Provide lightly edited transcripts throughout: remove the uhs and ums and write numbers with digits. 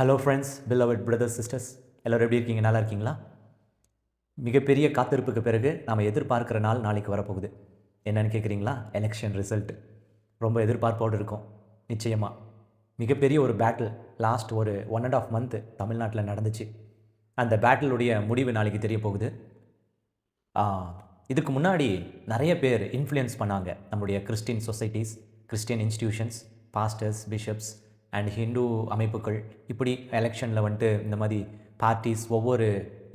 Hello friends, beloved brothers sisters, எல்லோரும் எப்படி இருக்கீங்க? நல்லா இருக்கீங்களா? மிகப்பெரிய காத்திருப்புக்கு பிறகு நாம் எதிர்பார்க்குற நாள் நாளைக்கு வரப்போகுது. என்னன்னு கேட்குறீங்களா? Election result. ரொம்ப எதிர்பார்ப்போடு இருக்கும். நிச்சயமாக மிகப்பெரிய ஒரு பேட்டில் லாஸ்ட் ஒரு 1.5 மந்த்து தமிழ்நாட்டில் நடந்துச்சு. அந்த பேட்டிலுடைய முடிவு நாளைக்கு தெரிய போகுது. இதுக்கு முன்னாடி நிறைய பேர் இன்ஃப்ளூயன்ஸ் பண்ணாங்க. நம்முடைய Christian societies, Christian institutions, pastors, bishops and Hindu அமைப்புகள் இப்படி எலெக்ஷனில் வந்துட்டு இந்த மாதிரி பார்ட்டிஸ், ஒவ்வொரு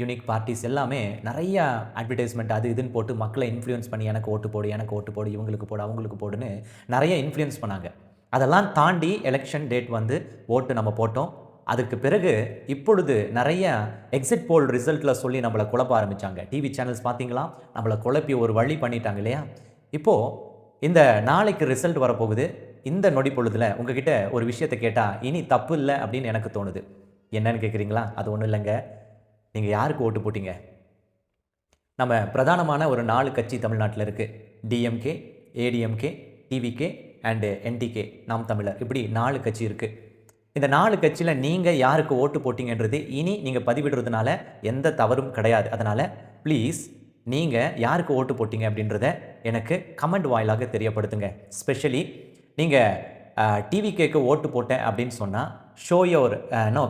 யூனிக் பார்ட்டிஸ் எல்லாமே நிறையா அட்வர்டைஸ்மெண்ட் அது இதுன்னு போட்டு மக்களை இன்ஃப்ளூயன்ஸ் பண்ணி எனக்கு ஓட்டு போடு, எனக்கு ஓட்டு போடு, இவங்களுக்கு போடு, அவங்களுக்கு போடுன்னு நிறைய இன்ஃப்ளூயன்ஸ் பண்ணாங்க. அதெல்லாம் தாண்டி எலெக்ஷன் டேட் வந்து ஓட்டு நம்ம போட்டோம். அதுக்கு பிறகு இப்பொழுது நிறைய எக்ஸிட் போல் ரிசல்ட்டில் சொல்லி நம்மளை குழப்ப ஆரம்பித்தாங்க. டிவி சேனல்ஸ் பார்த்தீங்களா, நம்மளை குழப்பி ஒரு வழி பண்ணிட்டாங்க இல்லையா? இப்போது இந்த நாளைக்கு ரிசல்ட் வரப்போகுது. இந்த நொடி பொழுதில் உங்ககிட்ட ஒரு விஷயத்தை கேட்டால் இனி தப்பு இல்லை அப்படின்னு எனக்கு தோணுது. என்னன்னு கேட்குறீங்களா? அது ஒன்றும் இல்லைங்க. நீங்கள் யாருக்கு ஓட்டு போட்டீங்க? நம்ம பிரதானமான ஒரு 4 கட்சி தமிழ்நாட்டில் இருக்குது. DMK, ADMK, TVK and NTK, நாம் தமிழர், இப்படி 4 கட்சி இருக்குது. இந்த 4 கட்சியில் நீங்கள் யாருக்கு ஓட்டு போட்டிங்கன்றது இனி நீங்கள் பதிவிடுறதுனால எந்த தவறும் கிடையாது. அதனால் ப்ளீஸ் நீங்கள் யாருக்கு ஓட்டு போட்டிங்க அப்படின்றத எனக்கு கமெண்ட் வாயிலாக தெரியப்படுத்துங்க. ஸ்பெஷலி நீங்கள் டிவிகேக்கு ஓட்டு போட்டேன் அப்படின்னு சொன்னால் ஷோ யோர்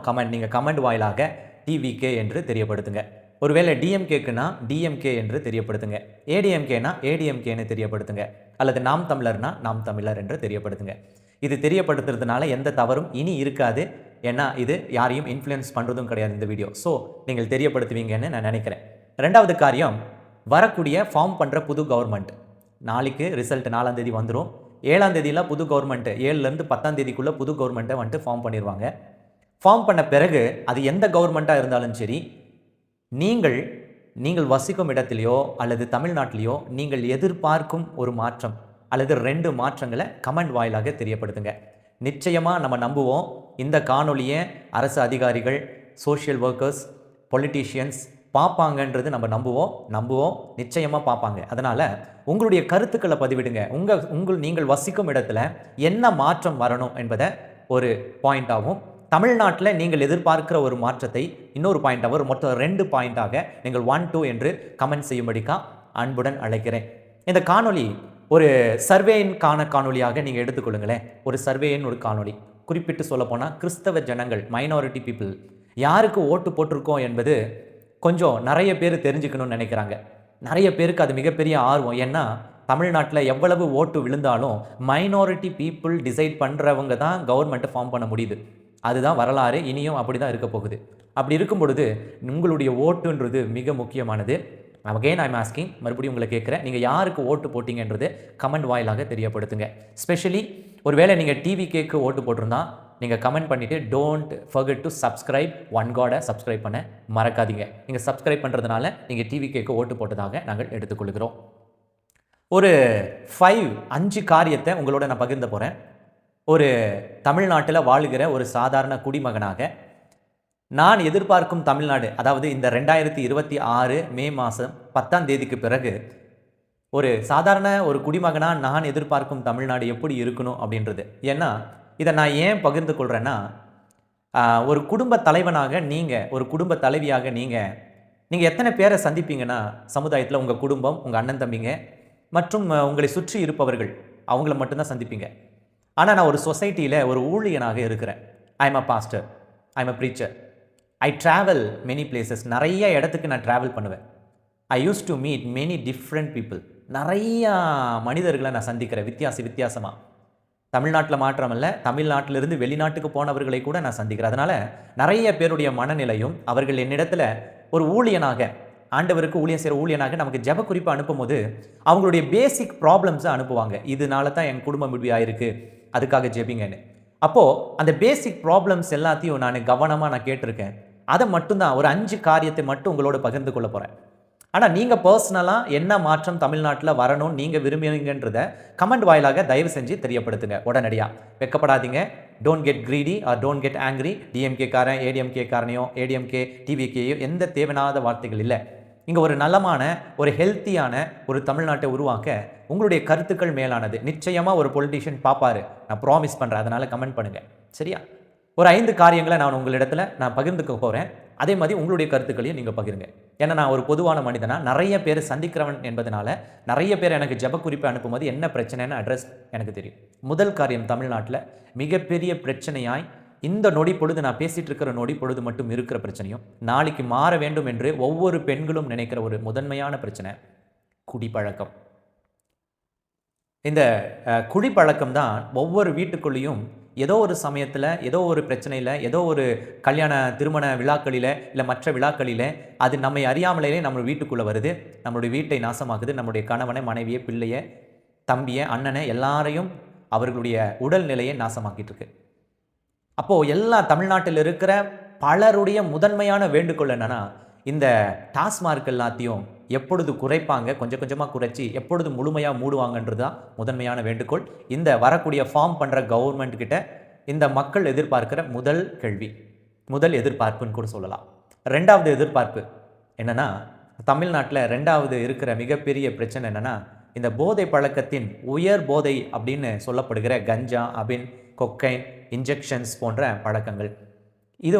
கமெண்ட், நீங்கள் கமெண்ட் வாயிலாக டிவிகே என்று தெரியப்படுத்துங்க. ஒருவேளை டிஎம்கேக்குன்னா டிஎம்கே என்று தெரியப்படுத்துங்க, ஏடிஎம்கேனா ஏடிஎம்கேன்னு தெரியப்படுத்துங்க, அல்லது நாம் தமிழர்னா நாம் தமிழர் என்று தெரியப்படுத்துங்க. இது தெரியப்படுத்துறதுனால எந்த தவறும் இனி இருக்காது. ஏன்னா இது யாரையும் இன்ஃப்ளூயன்ஸ் பண்ணுறதும் கிடையாது இந்த வீடியோ. ஸோ நீங்கள் தெரியப்படுத்துவீங்கன்னு நான் நினைக்கிறேன். 2வது காரியம், வரக்கூடிய ஃபார்ம் பண்ணுற புது கவர்மெண்ட் நாளைக்கு ரிசல்ட் 4ஆம் தேதி வந்துடும். 7ஆம் தேதியில் புது கவர்மெண்ட்டு, 7லேருந்து 10ஆம் தேதிக்குள்ளே புது கவர்மெண்ட்டை வந்துட்டு ஃபார்ம் பண்ணிடுவாங்க. ஃபார்ம் பண்ண பிறகு அது எந்த கவர்மெண்ட்டாக இருந்தாலும் சரி, நீங்கள் வசிக்கும் இடத்துலையோ அல்லது தமிழ்நாட்டிலையோ நீங்கள் எதிர்பார்க்கும் ஒரு மாற்றம் அல்லது 2 மாற்றங்களை கமெண்ட் வாயிலாக தெரியப்படுத்துங்க. நிச்சயமாக நம்ம நம்புவோம் இந்த காணொலியை அரசு அதிகாரிகள், சோஷியல் ஒர்க்கர்ஸ், பொலிட்டீஷியன்ஸ் பார்ப்பாங்கன்றது நம்ம நம்புவோம், நிச்சயமாக பார்ப்பாங்க. அதனால் உங்களுடைய கருத்துக்களை பதிவிடுங்க. நீங்கள் வசிக்கும் இடத்துல என்ன மாற்றம் வரணும் என்பதை ஒரு பாயிண்டாகவும், தமிழ்நாட்டில் நீங்கள் எதிர்பார்க்கிற ஒரு மாற்றத்தை இன்னொரு பாயிண்டாகவும், ஒரு மொத்தம் 2 பாயிண்டாக நீங்கள் 1, 2 என்று கமெண்ட் செய்யும்படிக்கா அன்புடன் அழைக்கிறேன். இந்த காணொலி ஒரு சர்வேயின்கான காணொலியாக நீங்கள் எடுத்துக்கொள்ளுங்களேன். ஒரு சர்வேயின் ஒரு காணொலி. குறிப்பிட்டு சொல்லப்போனால் கிறிஸ்தவ ஜனங்கள், மைனாரிட்டி பீப்புள் யாருக்கு ஓட்டு போட்டிருக்கோம் என்பது கொஞ்சம் நிறைய பேர் தெரிஞ்சுக்கணும்னு நினைக்கிறாங்க. நிறைய பேருக்கு அது மிகப்பெரிய ஆர்வம். ஏன்னா தமிழ்நாட்டில் எவ்வளவு ஓட்டு விழுந்தாலும் மைனாரிட்டி பீப்புள் டிசைட் பண்ணுறவங்க தான் கவர்மெண்ட்டை ஃபார்ம் பண்ண முடியுது. அதுதான் வரலாறு, இனியும் அப்படி தான் இருக்க போகுது. அப்படி இருக்கும் பொழுது உங்களுடைய ஓட்டுன்றது மிக முக்கியமானது. அகைன் ஐம் ஆஸ்கிங், மறுபடியும் உங்களை கேட்குறேன், நீங்கள் யாருக்கு ஓட்டு போட்டிங்கன்றது கமெண்ட் வாயிலாக தெரியப்படுத்துங்க. ஸ்பெஷலி ஒருவேளை நீங்கள் டிவிகேக்கு ஓட்டு போட்டிருந்தா நீங்கள் கமெண்ட் பண்ணிவிட்டு don't forget to subscribe one காடை சப்ஸ்கிரைப் பண்ண மறக்காதீங்க. நீங்கள் சப்ஸ்கிரைப் பண்ணுறதுனால நீங்கள் டிவிகேக்கு ஓட்டு போட்டதாக நாங்கள் எடுத்துக்கொள்கிறோம். ஒரு 5 காரியத்தை உங்களோட நான் பகிர்ந்து போகிறேன். ஒரு தமிழ்நாட்டில் வாழுகிற ஒரு சாதாரண குடிமகனாக நான் எதிர்பார்க்கும் தமிழ்நாடு, அதாவது இந்த 2026 மே மாதம் 10ஆம் தேதிக்கு பிறகு ஒரு சாதாரண ஒரு குடிமகனாக நான் எதிர்பார்க்கும் தமிழ்நாடு எப்படி இருக்கணும் அப்படின்றது. ஏன்னா இதை நான் ஏன் பகிர்ந்து கொள்கிறேன்னா, ஒரு குடும்ப தலைவனாக நீங்கள், ஒரு குடும்ப தலைவியாக நீங்கள் எத்தனை பேரை சந்திப்பீங்கன்னா சமுதாயத்தில், உங்கள் குடும்பம், உங்கள் அண்ணன் தம்பிங்க மற்றும் உங்களை சுற்றி இருப்பவர்கள், அவங்கள மட்டும்தான் சந்திப்பீங்க. ஆனால் நான் ஒரு சொசைட்டியில் ஒரு ஊழியனாக இருக்கிறேன். I am a pastor, I am a preacher, I travel many places. நிறைய இடத்துக்கு நான் ட்ராவல் பண்ணுவேன். I use to meet many different people. நிறையா மனிதர்களை நான் சந்திக்கிறேன் வித்தியாசமாக. தமிழ்நாட்டில் மாற்றமல்ல, தமிழ்நாட்டிலிருந்து வெளிநாட்டுக்கு போனவர்களை கூட நான் சந்திக்கிறேன். அதனால் நிறைய பேருடைய மனநிலையும், அவர்கள் என்னிடத்தில் ஒரு ஊழியனாக, ஆண்டவருக்கு ஊழியம் செய்கிற ஊழியனாக நமக்கு ஜெப குறிப்பு அனுப்பும் போது அவங்களுடைய பேசிக் ப்ராப்ளம்ஸை அனுப்புவாங்க. இதனால தான் என் குடும்பம் இப்படி ஆயிருக்கு, அதுக்காக ஜெபிங்கன்னு. அப்போது அந்த பேசிக் ப்ராப்ளம்ஸ் எல்லாத்தையும் நான் கவனமாக கேட்டிருக்கேன். அதை மட்டும்தான், ஒரு 5 காரியத்தை மட்டும் உங்களோட பகிர்ந்து கொள்ள போகிறேன். ஆனால் நீங்கள் பர்சனலாக என்ன மாற்றம் தமிழ்நாட்டில் வரணும்னு நீங்கள் விரும்புகிறீங்கன்றத கமெண்ட் வாயிலாக தயவு செஞ்சு தெரியப்படுத்துங்க உடனடியாக. வெக்கப்படாதீங்க. Don't get greedy or don't get angry. DMK காரன், ஏடிஎம்கே காரனையோ, ஏடிஎம்கே டிவிகேயோ எந்த தேவையில்லாத வார்த்தைகள் இல்லை. இங்கே ஒரு நலமான, ஒரு ஹெல்த்தியான ஒரு தமிழ்நாட்டை உருவாக்க உங்களுடைய கருத்துக்கள் மேலானது. நிச்சயமாக ஒரு பொலிட்டீஷியன் பார்ப்பாரு, நான் ப்ராமிஸ் பண்ணுறேன். அதனால் கமெண்ட் பண்ணுங்கள், சரியா? ஒரு 5 காரியங்களை நான் உங்களிடத்துல நான் பகிர்ந்துக்க போறேன். அதே மாதிரி உங்களுடைய கருத்துக்களையும் நீங்க பகிருங்க. ஏன்னா நான் ஒரு பொதுவான மனிதனா நிறைய பேர் சந்திக்கிறவன் என்பதனால நிறைய பேர் எனக்கு ஜெப குறிப்பை அனுப்பும்போது என்ன பிரச்சனைன்னு அட்ரஸ் எனக்கு தெரியும். முதல் காரியம், தமிழ்நாட்டில் மிகப்பெரிய பிரச்சனையாய் இந்த நொடி பொழுது, நான் பேசிட்டு இருக்கிற நொடி பொழுது மட்டும் இருக்கிற பிரச்சனையும், நாளைக்கு மாற வேண்டும் என்று ஒவ்வொரு பெண்களும் நினைக்கிற ஒரு முதன்மையான பிரச்சனை குடிப்பழக்கம். இந்த குடிப்பழக்கம் தான் ஒவ்வொரு வீட்டுக்குள்ளேயும் ஏதோ ஒரு சமயத்தில், ஏதோ ஒரு பிரச்சனையில், ஏதோ ஒரு கல்யாண திருமண விழாக்களில் இல்லை மற்ற விழாக்களில் அது நம்மை அறியாமலேயே நம்ம வீட்டுக்குள்ளே வருது, நம்மளுடைய வீட்டை நாசமாக்குது, நம்முடைய கணவனை, மனைவியை, பிள்ளையை, தம்பியை, அண்ணனை, எல்லாரையும் அவர்களுடைய உடல்நிலையை நாசமாக்கிட்டு இருக்கு. அப்போது எல்லா தமிழ்நாட்டில் இருக்கிற பலருடைய முதன்மையான வேண்டுகோள் என்னன்னா, இந்த டாஸ்மார்க் எல்லாத்தையும் எப்பொழுது குறைப்பாங்க, கொஞ்சம் கொஞ்சமாக குறைச்சி எப்பொழுது முழுமையாக மூடுவாங்கன்றது தான் முதன்மையான வேண்டுகோள். இந்த வரக்கூடிய ஃபார்ம் பண்ணுற கவர்மெண்ட் கிட்ட இந்த மக்கள் எதிர்பார்க்கிற முதல் கேள்வி, முதல் எதிர்பார்ப்புன்னு கூட சொல்லலாம். ரெண்டாவது எதிர்பார்ப்பு என்னன்னா, தமிழ்நாட்டில் ரெண்டாவது இருக்கிற மிகப்பெரிய பிரச்சனை என்னன்னா, இந்த போதை பழக்கத்தின் உயர் போதை அப்படின்னு சொல்லப்படுகிற கஞ்சா, அபின், கொக்கைன், இன்ஜெக்ஷன்ஸ் போன்ற பழக்கங்கள். இது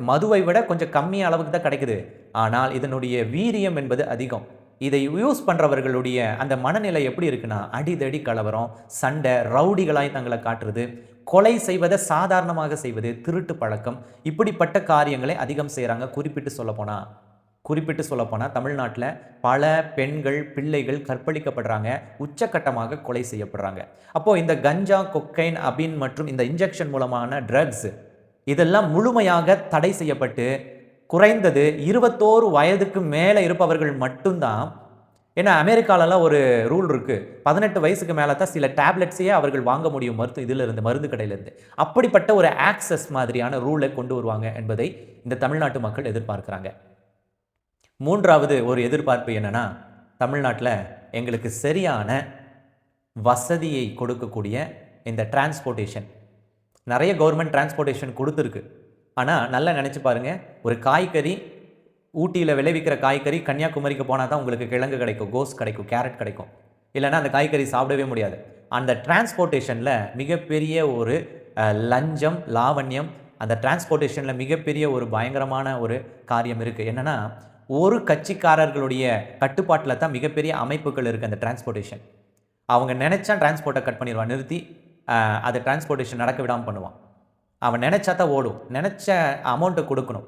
மதுவை விட கொஞ்சம் கம்மி அளவுக்கு தான் கிடைக்குது. ஆனால் இதனுடைய வீரியம் என்பது அதிகம். இதை யூஸ் பண்ணுறவர்களுடைய அந்த மனநிலை எப்படி இருக்குன்னா, அடிதடி கலவரம், சண்டை, ரவுடிகளாய் தங்களை காட்டுறது, கொலை செய்வதை சாதாரணமாக செய்வது, திருட்டு பழக்கம், இப்படிப்பட்ட காரியங்களை அதிகம் செய்கிறாங்க. குறிப்பிட்டு சொல்லப்போனால் தமிழ்நாட்டில் பல பெண்கள், பிள்ளைகள் கற்பழிக்கப்படுறாங்க, உச்சக்கட்டமாக கொலை செய்யப்படுறாங்க. அப்போது இந்த கஞ்சா, கொக்கைன், அபின் மற்றும் இந்த இன்ஜெக்ஷன் மூலமான ட்ரக்ஸ் இதெல்லாம் முழுமையாக தடை செய்யப்பட்டு குறைந்தது 21 வயதுக்கு மேலே இருப்பவர்கள் மட்டும்தான். ஏன்னா அமெரிக்காலலாம் ஒரு ரூல் இருக்குது, 18 வயசுக்கு மேலே தான் சில டேப்லெட்ஸையே அவர்கள் வாங்க முடியும் மருந்து கடையிலேருந்து. அப்படிப்பட்ட ஒரு ஆக்சஸ் மாதிரியான ரூலை கொண்டு வருவாங்க என்பதை இந்த தமிழ்நாட்டு மக்கள் எதிர்பார்க்குறாங்க. மூன்றாவது ஒரு எதிர்பார்ப்பு என்னன்னா, தமிழ்நாட்டில் எங்களுக்கு சரியான வசதியை கொடுக்கக்கூடிய இந்த டிரான்ஸ்போர்ட்டேஷன். நிறைய கவர்மெண்ட் டிரான்ஸ்போர்ட்டேஷன் கொடுத்துருக்கு. ஆனால் நல்லா நினச்சி பாருங்கள், ஒரு காய்கறி ஊட்டியில் விளைவிக்கிற காய்கறி கன்னியாகுமரிக்கு போனால் தான் உங்களுக்கு கிழங்கு கிடைக்கும், கோஸ் கிடைக்கும், கேரட் கிடைக்கும். இல்லைன்னா அந்த காய்கறி சாப்பிடவே முடியாது. அந்த டிரான்ஸ்போர்ட்டேஷனில் மிகப்பெரிய ஒரு லஞ்சம், லாவண்யம், அந்த டிரான்ஸ்போர்ட்டேஷனில் மிகப்பெரிய ஒரு பயங்கரமான ஒரு காரியம் இருக்குது. என்னென்னா, ஒரு கட்சிக்காரர்களுடைய கட்டுப்பாட்டில் தான் மிகப்பெரிய அமைப்புகள் இருக்குது. அந்த டிரான்ஸ்போர்ட்டேஷன் அவங்க நினச்சா டிரான்ஸ்போர்ட்டை கட் பண்ணிடுவான், நிறுத்தி அதை டிரான்ஸ்போர்ட்டேஷன் நடக்க விடாமல் பண்ணுவான். அவன் நினச்சா தான் ஓடும், நினச்ச அமௌண்ட்டை கொடுக்கணும்.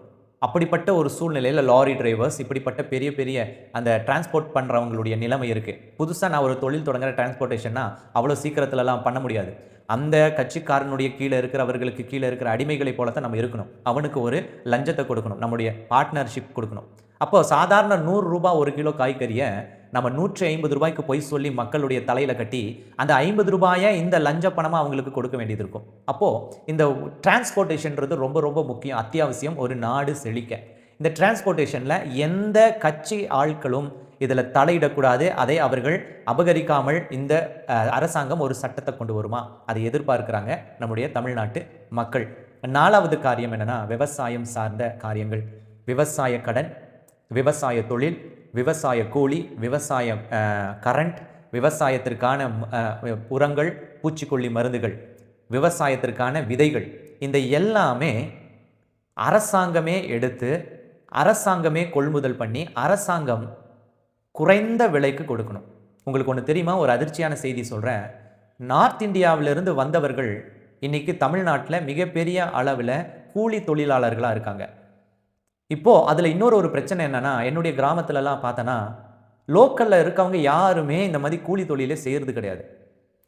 அப்படிப்பட்ட ஒரு சூழ்நிலையில் லாரி டிரைவர்ஸ், இப்படிப்பட்ட பெரிய பெரிய அந்த டிரான்ஸ்போர்ட் பண்ணுறவங்களுடைய நிலைமை இருக்குது. புதுசாக நான் ஒரு தொழில் தொடங்குற டிரான்ஸ்போர்ட்டேஷன்னா அவ்வளோ சீக்கிரத்துலலாம் பண்ண முடியாது. அந்த கட்சிக்காரனுடைய கீழே இருக்கிறவர்களுக்கு கீழே இருக்கிற அடிமைகளை போல தான் நம்ம இருக்கணும். அவனுக்கு ஒரு லஞ்சத்தை கொடுக்கணும், நம்முடைய பார்ட்னர்ஷிப் கொடுக்கணும். அப்போ சாதாரண 100 ரூபாய் ஒரு கிலோ காய்கறியை நம்ம 150 ரூபாய்க்கு போய் சொல்லி மக்களுடைய தலையில் கட்டி அந்த 50 ரூபாயை இந்த லஞ்ச பணமாக அவங்களுக்கு கொடுக்க வேண்டியது இருக்கும். அப்போது இந்த டிரான்ஸ்போர்ட்டேஷன்றது ரொம்ப ரொம்ப முக்கியம், அத்தியாவசியம் ஒரு நாடு செழிக்க. இந்த டிரான்ஸ்போர்ட்டேஷனில் எந்த கட்சி ஆட்களும் இதில் தலையிடக்கூடாது. அதை அவர்கள் அபகரிக்காமல் இந்த அரசாங்கம் ஒரு சட்டத்தை கொண்டு வருமா, அதை எதிர்பார்க்குறாங்க நம்முடைய தமிழ்நாட்டு மக்கள். 4வது காரியம் என்னென்னா, விவசாயம் சார்ந்த காரியங்கள். விவசாய கடன், விவசாய தொழில், விவசாய கூலி, விவசாய கரண்ட், விவசாயத்திற்கான உரங்கள், பூச்சிக்கொல்லி மருந்துகள், விவசாயத்திற்கான விதைகள், இந்த எல்லாமே அரசாங்கமே எடுத்து, அரசாங்கமே கொள்முதல் பண்ணி, அரசாங்கம் குறைந்த விலைக்கு கொடுக்கணும். உங்களுக்கு ஒன்று தெரியுமா, ஒரு அதிர்ச்சியான செய்தி சொல்கிறேன். நார்த் இந்தியாவிலிருந்து வந்தவர்கள் இன்றைக்கி தமிழ்நாட்டில் மிகப்பெரிய அளவில் கூலி தொழிலாளர்களாக இருக்காங்க. இப்போது அதில் இன்னொரு பிரச்சனை என்னென்னா, என்னுடைய கிராமத்துலலாம் பார்த்தோன்னா லோக்கலில் இருக்கவங்க யாருமே இந்த மாதிரி கூலி தொழிலே செய்கிறது கிடையாது.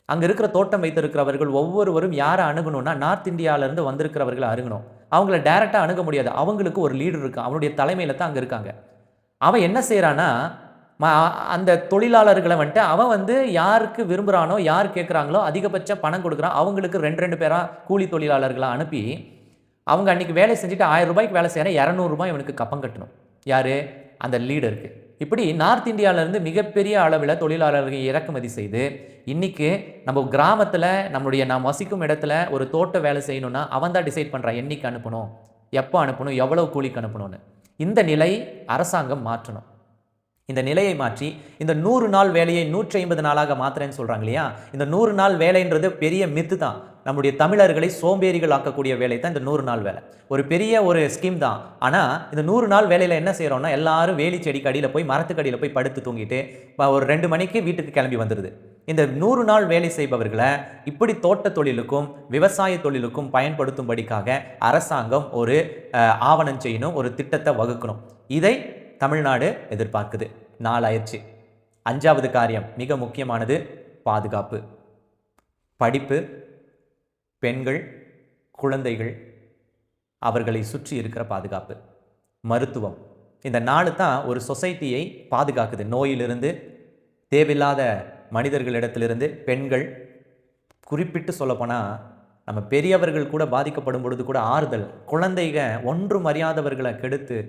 அங்கே இருக்கிற தோட்டம் வைத்திருக்கிறவர்கள் ஒவ்வொருவரும் யாரை அணுகணும்னா, நார்த் இந்தியாவிலேருந்து வந்திருக்கிறவர்களை அணுகணும். அவங்கள டைரெக்டாக அணுக முடியாது. அவங்களுக்கு ஒரு லீடர் இருக்கான், அவனுடைய தலைமையில் தான் அங்கே இருக்காங்க. அவன் என்ன செய்கிறான்னா, அந்த தொழிலாளர்களை அவன் யாருக்கு விரும்புகிறானோ, யார் கேட்குறாங்களோ அதிகபட்ச பணம் கொடுக்குறான். அவங்களுக்கு 2 பேராக கூலி தொழிலாளர்களை அனுப்பி அவங்க அன்றைக்கி வேலை செஞ்சுட்டு 1000 ரூபாய்க்கு வேலை செய்கிறேன், 200 ரூபாய் இவனுக்கு கப்பம் கட்டணும். யார்? அந்த லீடருக்கு. இப்படி நார்த் இந்தியாவிலேருந்து மிகப்பெரிய அளவில் தொழிலாளர்கள் இறக்குமதி செய்து இன்றைக்கி நம்ம கிராமத்தில் நாம் வசிக்கும் இடத்துல ஒரு தோட்ட வேலை செய்யணும்னா அவன் தான் டிசைட் பண்ணுறான், என்னைக்கு அனுப்பணும், எப்போ அனுப்பணும், எவ்வளவு கூலிக்கு அனுப்பணும்னு. இந்த நிலை அரசாங்கம் மாற்றணும். இந்த நிலையை மாற்றி இந்த 100 நாள் வேலையை 150 நாளாக மாத்துறேன்னு சொல்றாங்க இல்லையா? இந்த 100 நாள் வேலைன்றது பெரிய மித்து தான். நம்முடைய தமிழர்களை சோம்பேறிகள் ஆக்கக்கூடிய வேலை தான் இந்த 100 நாள் வேலை. ஒரு பெரிய ஒரு ஸ்கீம் தான். ஆனா இந்த 100 நாள் வேலையில என்ன செய்றோம்னா, எல்லாரும் வேலி செடிக்கு அடியில போய் மரத்துக்கு அடியில போய் படுத்து தூங்கிட்டு ஒரு 2 மணிக்கு வீட்டுக்கு கிளம்பி வந்துருது. இந்த 100 நாள் வேலை செய்பவர்களை இப்படி தோட்ட தொழிலுக்கும் விவசாய தொழிலுக்கும் பயன்படுத்தும்படிக்காக அரசாங்கம் ஒரு ஆவணம் செய்யணும், ஒரு திட்டத்தை வகுக்கணும். இதை தமிழ்நாடு எதிர்பார்க்குது. நாளாயிடுச்சு. 5வது காரியம் மிக முக்கியமானது, பாதுகாப்பு. படிப்பு, பெண்கள், குழந்தைகள், அவர்களை சுற்றி இருக்கிற பாதுகாப்பு, மருத்துவம். இந்த 4 தான் ஒரு சொசைட்டியை பாதுகாக்குது. நோயிலிருந்து, தேவையில்லாத மனிதர்களிடத்திலிருந்து, பெண்கள், குறிப்பிட்டு சொல்லப்போனால் நம்ம பெரியவர்கள் கூட பாதிக்கப்படும் பொழுது கூட ஆறுதல். குழந்தைங்க ஒன்றும் அறியாதவர்களை கெடுத்து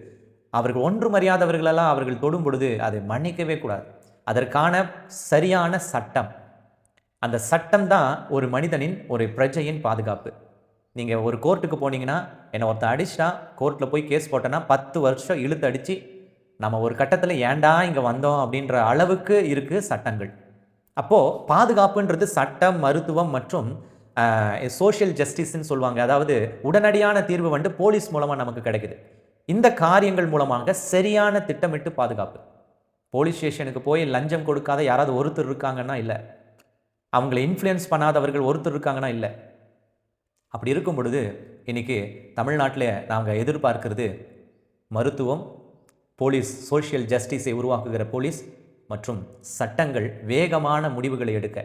அவர்கள் ஒன்றும் அறியாதவர்களெல்லாம் அவர்கள் தொடும் பொழுது அதை மன்னிக்கவே கூடாது. அதற்கான சரியான சட்டம், அந்த சட்டம் தான் ஒரு மனிதனின் ஒரு பிரஜையின் பாதுகாப்பு. நீங்கள் ஒரு கோர்ட்டுக்கு போனீங்கன்னா, என்னை ஒருத்தன் அடிச்சிட்டா கோர்ட்டில் போய் கேஸ் போட்டேன்னா 10 வருஷம் இழுத்து அடித்து நம்ம ஒரு கட்டத்தில் ஏண்டா இங்கே வந்தோம் அப்படின்ற அளவுக்கு இருக்குது சட்டங்கள். அப்போது பாதுகாப்புன்றது சட்டம், மருத்துவம் மற்றும் சோஷியல் ஜஸ்டிஸ்ன்னு சொல்லுவாங்க. அதாவது உடனடியான தீர்வு வந்து போலீஸ் மூலமாக நமக்கு கிடைக்குது. இந்த காரியங்கள் மூலமாக சரியான திட்டமிட்டு பாதுகாப்பு. போலீஸ் ஸ்டேஷனுக்கு போய் லஞ்சம் கொடுக்காத யாராவது ஒருத்தர் இருக்காங்கன்னா இல்லை, அவங்களை இன்ஃப்ளூயன்ஸ் பண்ணாதவர்கள் ஒருத்தர் இருக்காங்கன்னா இல்லை. அப்படி இருக்கும் பொழுது இன்னைக்கு தமிழ்நாட்டில் நாங்கள் எதிர்பார்க்கிறது மருத்துவம், போலீஸ், சோஷியல் ஜஸ்டிஸை உருவாக்குகிற போலீஸ் மற்றும் சட்டங்கள் வேகமான முடிவுகளை எடுக்க.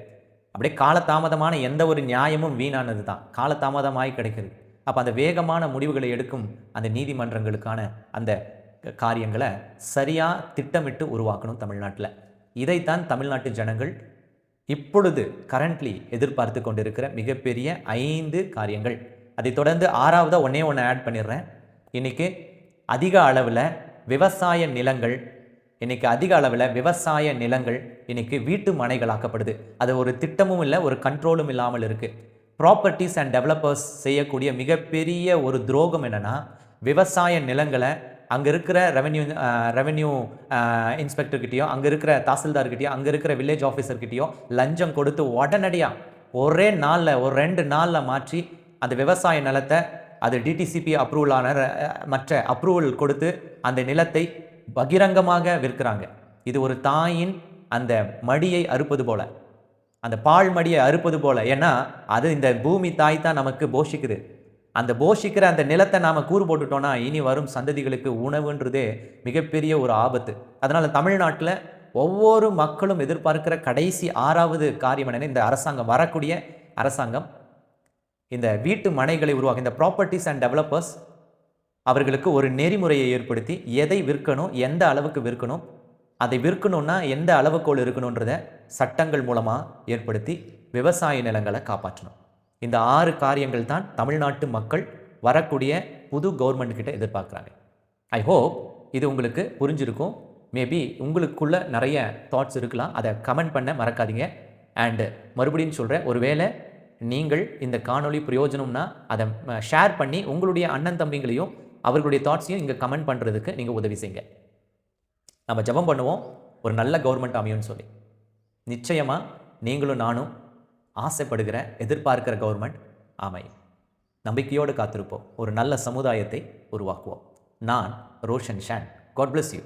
அப்படியே காலதாமதமான எந்த ஒரு நியாயமும் வீணானது தான், காலதாமதமாய் கிடைக்கிறது. அப்போ அந்த வேகமான முடிவுகளை எடுக்கும் அந்த நீதிமன்றங்களுக்கான அந்த காரியங்களை சரியாக திட்டமிட்டு உருவாக்கணும் தமிழ்நாட்டில். இதைத்தான் தமிழ்நாட்டு ஜனங்கள் இப்பொழுது கரண்ட்லி எதிர்பார்த்து கொண்டிருக்கிற மிகப்பெரிய 5 காரியங்கள். அதை தொடர்ந்து 6வதா ஒன்று ஆட் பண்ணிடுறேன். இன்றைக்கி அதிக அளவில் விவசாய நிலங்கள் இன்றைக்கி வீட்டு மனைகளாக்கப்படுது. அது ஒரு திட்டமும் இல்லை, ஒரு கண்ட்ரோலும் இல்லாமல் இருக்குது. ப்ராப்பர்ட்டிஸ் அண்ட் டெவலப்பர்ஸ் செய்யக்கூடிய மிகப்பெரிய ஒரு துரோகம் என்னென்னா, விவசாய நிலங்களை அங்கே இருக்கிற ரெவென்யூ இன்ஸ்பெக்டர்கிட்டையோ, அங்கே இருக்கிற தாசில்தார்கிட்டையோ, அங்கே இருக்கிற வில்லேஜ் ஆஃபீஸர்கிட்டையோ லஞ்சம் கொடுத்து உடனடியாக ஒரே நாளில் ஒரு 2 நாளில் மாற்றி அந்த விவசாய நிலத்தை அது டிடிசிபி அப்ரூவலான மற்ற அப்ரூவல் கொடுத்து அந்த நிலத்தை பகிரங்கமாக விற்கிறாங்க. இது ஒரு தாயின் அந்த மடியை அறுப்பது போல, அந்த பால் மடியை அறுப்பது போல. ஏன்னா அது இந்த பூமி தாய் தான் நமக்கு போஷிக்குது. அந்த போஷிக்கிற அந்த நிலத்தை நாம் கூறு போட்டுட்டோம்னா இனி வரும் சந்ததிகளுக்கு உணவுன்றதே மிகப்பெரிய ஒரு ஆபத்து. அதனால் தமிழ்நாட்டில் ஒவ்வொரு மக்களும் எதிர்பார்க்கிற கடைசி 6வது காரியம் என்னென்னா, இந்த அரசாங்கம், வரக்கூடிய அரசாங்கம் இந்த வீட்டு மனைகளை உருவாக்க, இந்த ப்ராப்பர்ட்டிஸ் அண்ட் டெவலப்பர்ஸ் அவர்களுக்கு ஒரு நெறிமுறையை ஏற்படுத்தி எதை விற்கணும், எந்த அளவுக்கு விற்கணும், அதை விற்கணும்னா எந்த அளவுக்கோள் இருக்கணுன்றத சட்டங்கள் மூலமாக ஏற்படுத்தி விவசாய நிலங்களை காப்பாற்றணும். இந்த 6 காரியங்கள் தான் தமிழ்நாட்டு மக்கள் வரக்கூடிய புது கவர்மெண்ட் கிட்ட எதிர்பார்க்குறாங்க. ஐ ஹோப் இது உங்களுக்கு புரிஞ்சிருக்கும். மேபி உங்களுக்குள்ள நிறைய தாட்ஸ் இருக்கலாம், அதை கமெண்ட் பண்ண மறக்காதீங்க. அண்டு மறுபடியும் சொல்கிறேன், ஒருவேளை நீங்கள் இந்த காணொளி பிரயோஜனம்னா அதை ஷேர் பண்ணி உங்களுடைய அண்ணன் தம்பிங்களையும் அவர்களுடைய தாட்ஸையும் இங்கே கமெண்ட் பண்ணுறதுக்கு நீங்கள் உதவி செய்யுங்க. நம்ம ஜெபம் பண்ணுவோம், ஒரு நல்ல கவர்மெண்ட் அமையும்னு சொல்லி. நிச்சயமாக நீங்களும் நானும் ஆசைப்படுகிற, எதிர்பார்க்கிற கவர்மெண்ட் அமையும். நம்பிக்கையோடு காத்திருப்போம். ஒரு நல்ல சமுதாயத்தை உருவாக்குவோம். நான் Roshan Shan. God bless you.